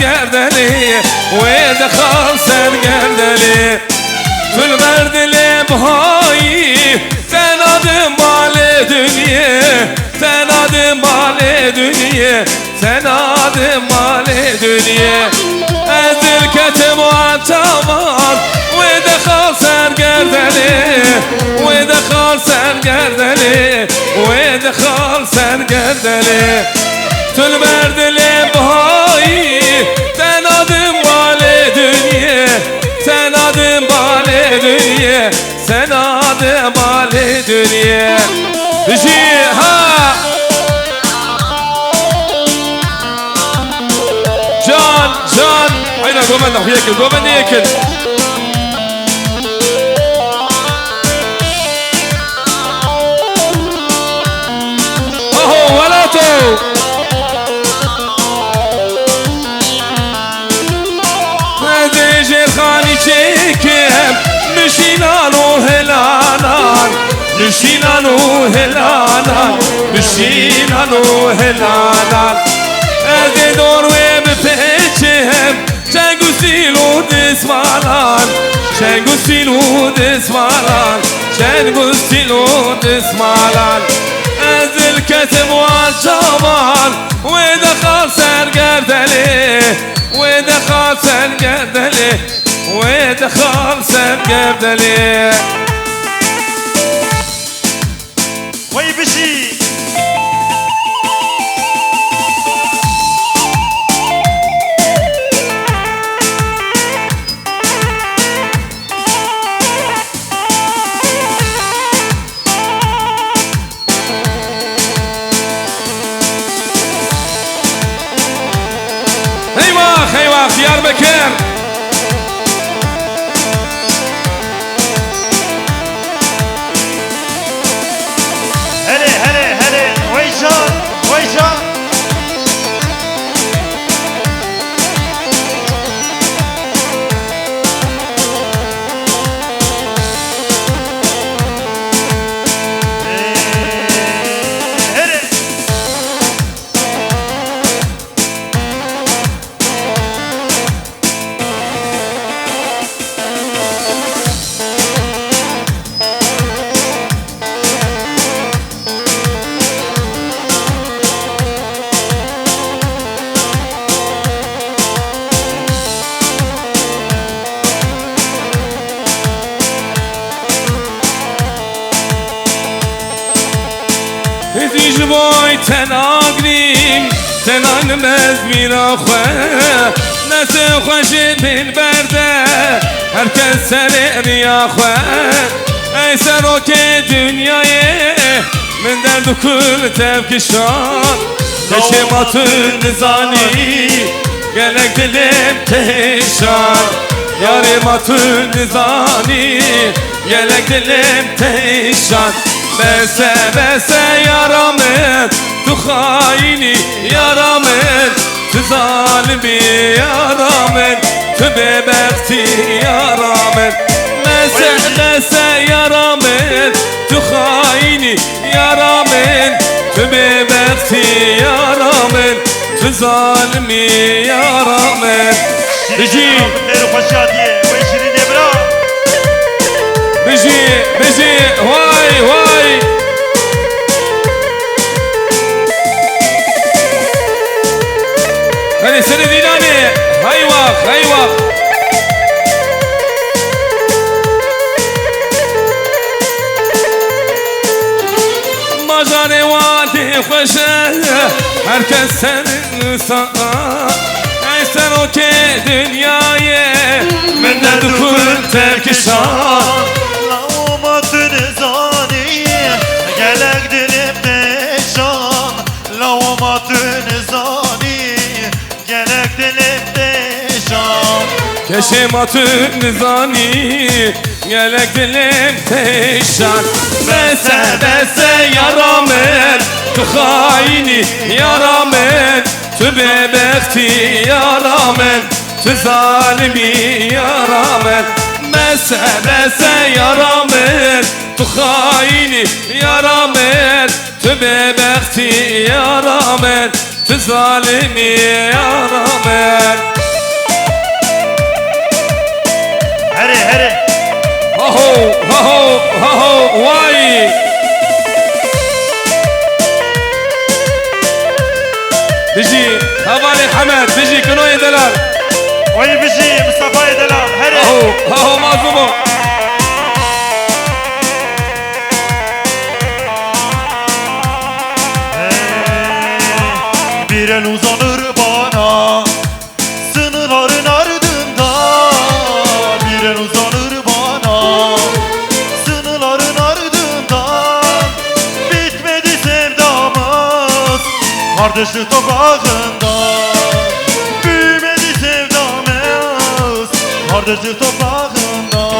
سرگردلی ودخل سرگردلی تو المردلی بهایی تناد مال دنیا تناد مال دنیا تناد مال دنیا از دل کتم و تمام ودخل سرگردلی ودخل سرگردلی ودخل سرگردلی تو المردلی بهایی تناد مال دنیا تناد مال دنیا تناد مال دنیا بشي ها جان هينا قومنا وياكل قومنا ياكل اهو ولاتو هذي الخاني شيكم مشينانو هلانان مشينانو هلانان مشينانو هلانان هذي دور وبفتشهم شنقو سيلو دسمالان شنقو سيلو دسمالان شنقو سيلو دسمالان هذي الكتم والجمال ودخل سرگردلی ودخل سرگردلی ودخل سرگردلی وي بشي ايوه خيار بكر هلي ويجان هزيج بوي تناغنيم تناغن مزمير خواه نسي خوش بالبرده هركز سرير خواه ای سروک دنیای من درد کل تفکشان چشماتون نزانی گلک دلم تهشان یاری ماتون نزانی گلک دلم تهشان بسه یارامن تو خاینی یارامن تو ظالمی یارامن تو ببختی یارامن بسه یارامن تو خاینی یارامن تو ببختی یارامن تو ظالمی یارامن بجی بجي واي هذه سنة دينامي هاي واق ما جاني وادي خوشه هركز سن ساقا ای سروک دنیای من درد کل ترکشان گلک دلم نشان لوماتون زانی گلک دلم نشان کشماتون نزانی گلک دلم تشان بسه یارامن تو خاینی یارامن تو ببختی یارامن تو ظالمی یارامن بسه یارامن تو خاینی یارامن تو ببختی یارامن في ظالمي يا رمان هري هري هو هو هو واي بيجي هبالي حمد بيجي كنوي دلال وي بيجي مصطفى دلال هري هو معظمه Bir el uzanır bana sınırların ardında. Bir el uzanır bana sınırların ardından. Bitmedi sevdamız kardeşlik toprağında. Büyümedi sevdamız kardeşlik toprağında.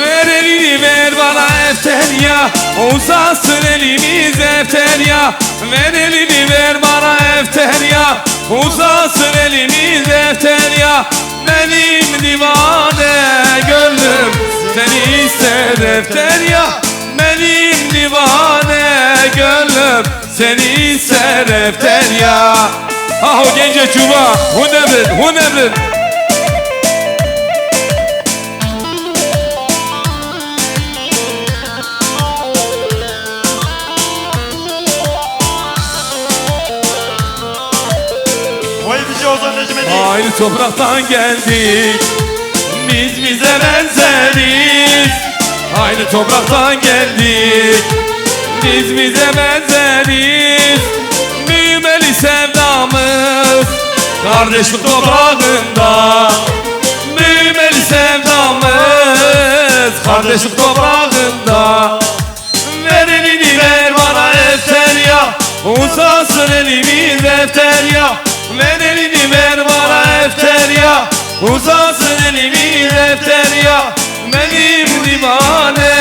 Ver elini ver bana efterya Uzansın elimiz efterya Ver elini ver bana efterya Uzansın elimiz efterya Benim divane gönlüm seni ister efterya Benim divane gönlüm seni ister efterya Aho gence çuba hunebrin Aynı topraktan geldik Biz bize benzeriz Aynı topraktan geldik Biz bize benzeriz Büyümeli sevdamız Kardeşlik toprağında Büyümeli sevdamız Kardeşlik toprağında Ver elini ver bana efterya Uzansın elimiz efterya Ver elini ver bana efterya Uzansın elimiz efterya Benim divane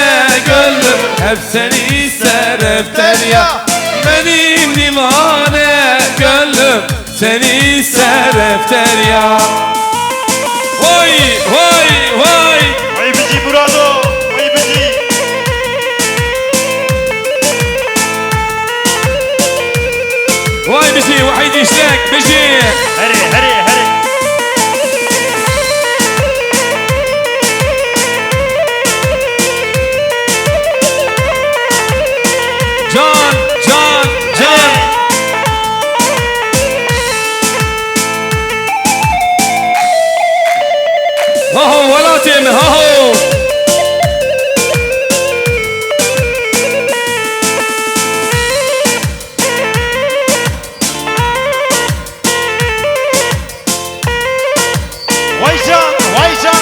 gönlüm hep seni ister efterya Benim divane gönlüm seni ister efterya Vay vay vay Vay bici burada vay bici Vay bici vahid işlek bici هري هري هري Can can can Haho ولا تيم هاهو Vaycan vaycan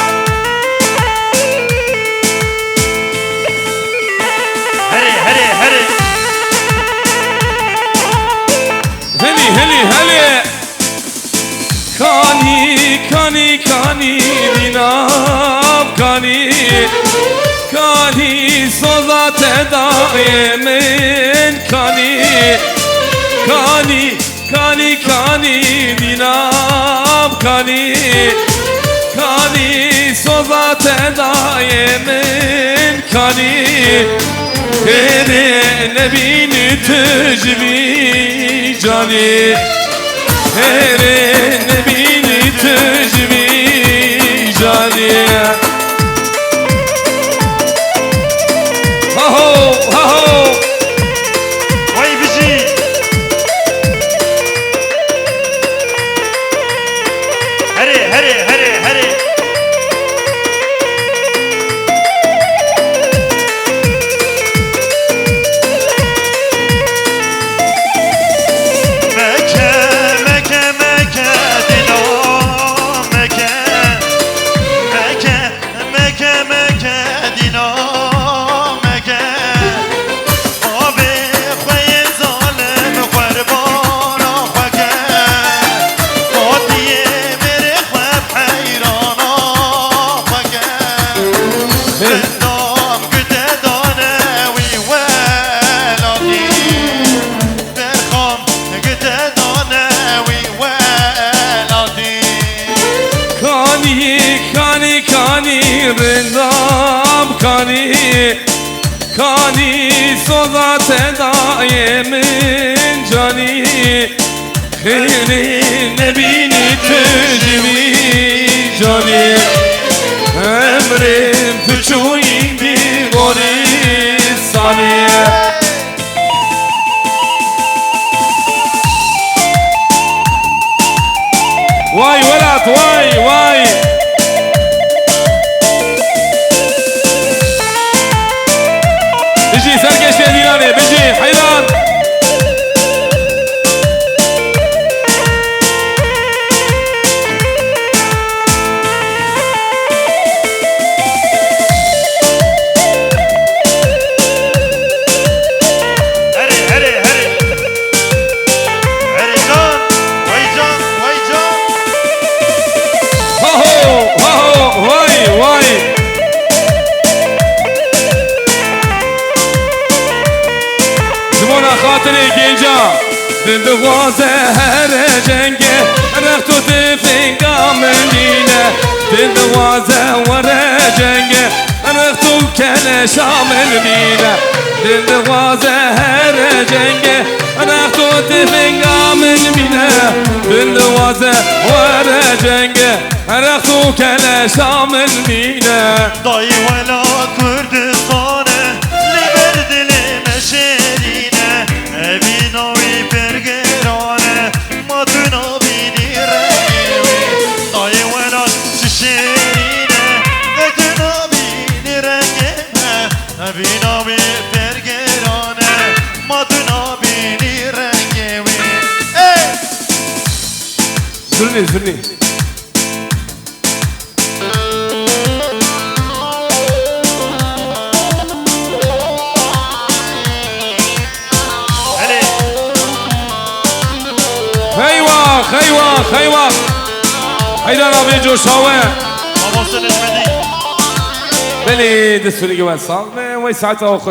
هري هري هري هلي هلي هلي كاني كاني كاني dinam kani Kani sozat edayemin kani Kani kani kani dinam kani Kani sozat edayemin kani Kere nebini tücbi cani Kere nebini tücbi cani Haho haho Vay bici هري هري هري هري مكة مكة مكة دينام مكة مكة مكة مكة دينام مكة آبی خوی ظالم قربان آخوکه قاطیه بره خواب حیران آخوکه بندام گده دانه وی ولادی برخام گده دانه وی ولادی Kani kani kani rindam kani Kani sozat edayemin cani خیلی نبینی تجمی جانی امرم تو چوی بیگاری ثانیه وای ولد وای وای بجي سرقش يا ديراني بجي حيران خاطري گنجا دل دوازه هر جنگه رختو تفنگا مدینه دل دوازه ور جنگه رختو کلشا مدینه دل دوازه هر جنگه رختو تفنگا مدینه دل دوازه ور جنگه رختو کلشا مدینه دای ولا کردستانه لبر دل مشرینه بیناوی برگرانه ما تو نبینی رنگی دای ولا ششرینه تو نبینی رنگی بیناوی برگرانه ما تو نبینی رنگی زرني زرني خيوة هيدا رابي جو شاوة بابا سنة مدي بلي دستوري جوان صالمة وي ساعتها خوش